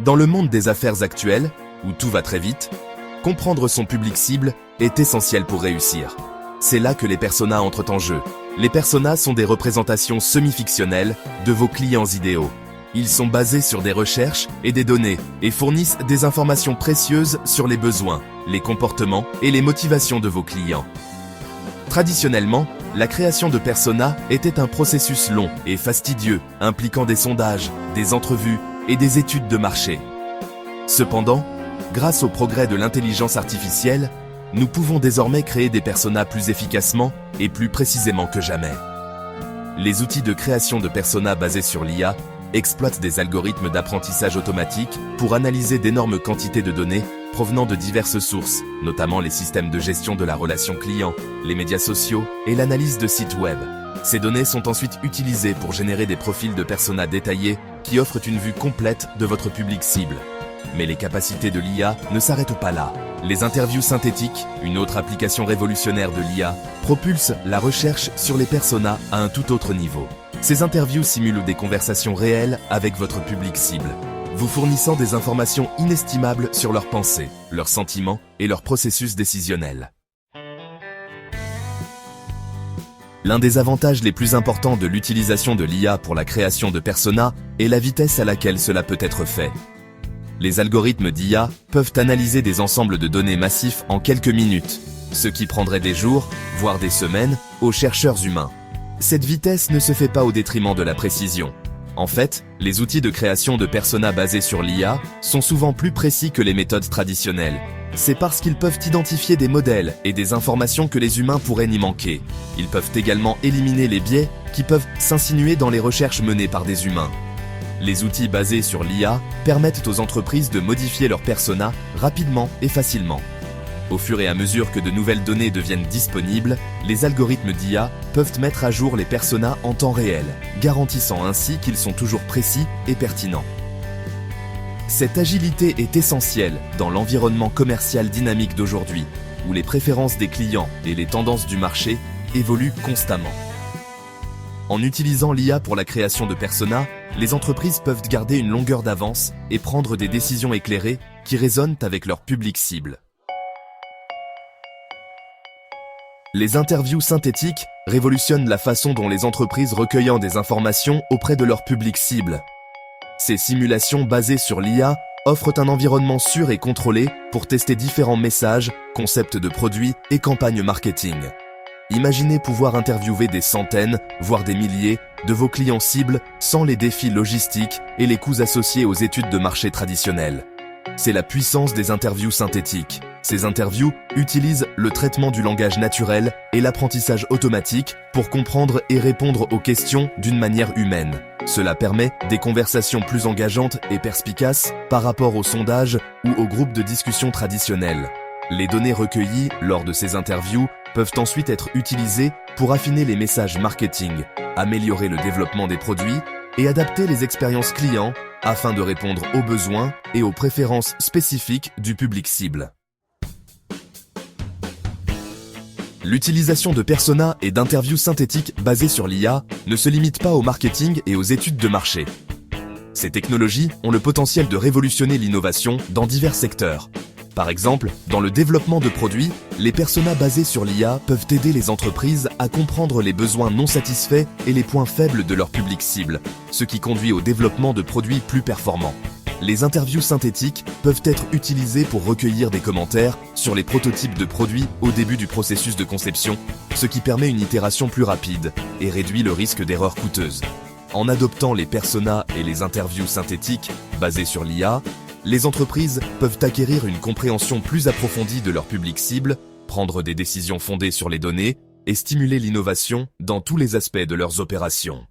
Dans le monde des affaires actuelles, où tout va très vite, comprendre son public cible est essentiel pour réussir. C'est là que les personas entrent en jeu. Les personas sont des représentations semi-fictionnelles de vos clients idéaux. Ils sont basés sur des recherches et des données et fournissent des informations précieuses sur les besoins, les comportements et les motivations de vos clients. Traditionnellement, la création de personas était un processus long et fastidieux, impliquant des sondages, des entrevues et des études de marché. Cependant, grâce au progrès de l'intelligence artificielle, nous pouvons désormais créer des personas plus efficacement et plus précisément que jamais. Les outils de création de personas basés sur l'IA exploitent des algorithmes d'apprentissage automatique pour analyser d'énormes quantités de données provenant de diverses sources, notamment les systèmes de gestion de la relation client, les médias sociaux et l'analyse de sites web. Ces données sont ensuite utilisées pour générer des profils de personas détaillés qui offrent une vue complète de votre public cible. Mais les capacités de l'IA ne s'arrêtent pas là. Les interviews synthétiques, une autre application révolutionnaire de l'IA, propulsent la recherche sur les personas à un tout autre niveau. Ces interviews simulent des conversations réelles avec votre public cible, vous fournissant des informations inestimables sur leurs pensées, leurs sentiments et leur processus décisionnel. L'un des avantages les plus importants de l'utilisation de l'IA pour la création de personas est la vitesse à laquelle cela peut être fait. Les algorithmes d'IA peuvent analyser des ensembles de données massifs en quelques minutes, ce qui prendrait des jours, voire des semaines, aux chercheurs humains. Cette vitesse ne se fait pas au détriment de la précision. En fait, les outils de création de personas basés sur l'IA sont souvent plus précis que les méthodes traditionnelles. C'est parce qu'ils peuvent identifier des modèles et des informations que les humains pourraient n'y manquer. Ils peuvent également éliminer les biais qui peuvent s'insinuer dans les recherches menées par des humains. Les outils basés sur l'IA permettent aux entreprises de modifier leurs personas rapidement et facilement. Au fur et à mesure que de nouvelles données deviennent disponibles, les algorithmes d'IA peuvent mettre à jour les personas en temps réel, garantissant ainsi qu'ils sont toujours précis et pertinents. Cette agilité est essentielle dans l'environnement commercial dynamique d'aujourd'hui, où les préférences des clients et les tendances du marché évoluent constamment. En utilisant l'IA pour la création de personas, les entreprises peuvent garder une longueur d'avance et prendre des décisions éclairées qui résonnent avec leur public cible. Les interviews synthétiques révolutionnent la façon dont les entreprises recueillent des informations auprès de leur public cible. Ces simulations basées sur l'IA offrent un environnement sûr et contrôlé pour tester différents messages, concepts de produits et campagnes marketing. Imaginez pouvoir interviewer des centaines, voire des milliers, de vos clients cibles sans les défis logistiques et les coûts associés aux études de marché traditionnelles. C'est la puissance des interviews synthétiques. Ces interviews utilisent le traitement du langage naturel et l'apprentissage automatique pour comprendre et répondre aux questions d'une manière humaine. Cela permet des conversations plus engageantes et perspicaces par rapport aux sondages ou aux groupes de discussion traditionnels. Les données recueillies lors de ces interviews peuvent ensuite être utilisées pour affiner les messages marketing, améliorer le développement des produits et adapter les expériences clients afin de répondre aux besoins et aux préférences spécifiques du public cible. L'utilisation de personas et d'interviews synthétiques basées sur l'IA ne se limite pas au marketing et aux études de marché. Ces technologies ont le potentiel de révolutionner l'innovation dans divers secteurs. Par exemple, dans le développement de produits, les personas basés sur l'IA peuvent aider les entreprises à comprendre les besoins non satisfaits et les points faibles de leur public cible, ce qui conduit au développement de produits plus performants. Les interviews synthétiques peuvent être utilisées pour recueillir des commentaires sur les prototypes de produits au début du processus de conception, ce qui permet une itération plus rapide et réduit le risque d'erreurs coûteuses. En adoptant les personas et les interviews synthétiques basées sur l'IA, les entreprises peuvent acquérir une compréhension plus approfondie de leur public cible, prendre des décisions fondées sur les données et stimuler l'innovation dans tous les aspects de leurs opérations.